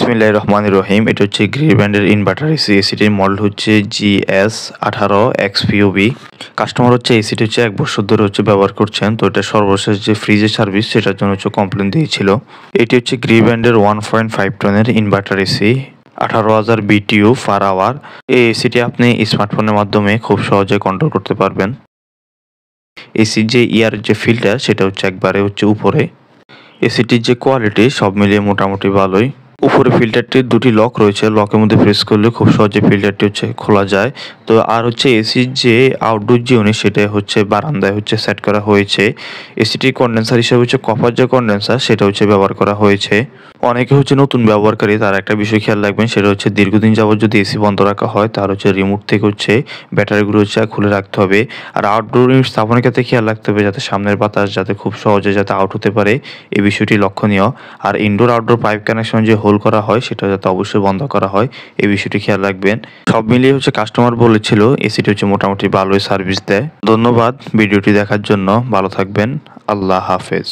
বিসমিল্লাহির রহমানির রহিম। এটা হচ্ছে গ্রিল ব্র্যান্ডের ইনভার্টার এসি। এসিটির মডেল হচ্ছে GS18XPOB। কাস্টমার হচ্ছে এসিটি হচ্ছে 1 বছর ধরে ব্যবহার করছেন। তো এটা সর্বশেষ যে ফ্রিজের সার্ভিস সেটার জন্য কমপ্লেন দিয়েছিল। এটি হচ্ছে গ্রিল ব্র্যান্ডের 1.5 টনের inverter AC, 18,000 BTU per hour. এই এসিটি আপনি স্মার্টফোনের মাধ্যমে খুব সহজে কন্ট্রোল করতে পারবেন। এসির যে ইয়ার যে ফিল্টার সেটা একবারে উপরে। এসিটির যে কোয়ালিটি সব মিলিয়ে মোটামুটি ভালোই। উপরে ফিল্টারটির দুটি লক রয়েছে, লকের মধ্যে প্রেস করলে খুব সহজে ফিল্টারটি খোলা যায়। তো আর এসির যে আউটডোর যে ইউনিট সেটা বারান্দায় সেট করা হয়েছে। এসিটির কন্ডেন্সার হিসেবে কপার যে কন্ডেন্সার সেটা ব্যবহার করা হয়েছে। অনেকে নতুন ব্যবহারকারী, তার একটা বিষয় খেয়াল রাখবেন, সেটা দীর্ঘদিন যাবত যদি এসি বন্ধ রাখা হয় তার রিমোট থেকে ব্যাটারিগুলো খুলে রাখতে হবে। আর আউটডোর ইউনিট স্থাপনের ক্ষেত্রে খেয়াল রাখতে হবে যাতে সামনের বাতাস যাতে খুব সহজে আউট হতে পারে, এই বিষয়টি লক্ষণীয়। আর ইনডোর আউটডোর পাইপ কানেকশন যে হোল করা হয় সেটা যাতে অবশ্যই বন্ধ করা হয়, এই বিষয়টি খেয়াল রাখবেন। সব মিলিয়ে কাস্টমার বলেছিল এসিটি মোটামুটি ভালোই সার্ভিস দেয়। ধন্যবাদ ভিডিওটি দেখার জন্য। ভালো থাকবেন। আল্লাহ হাফেজ।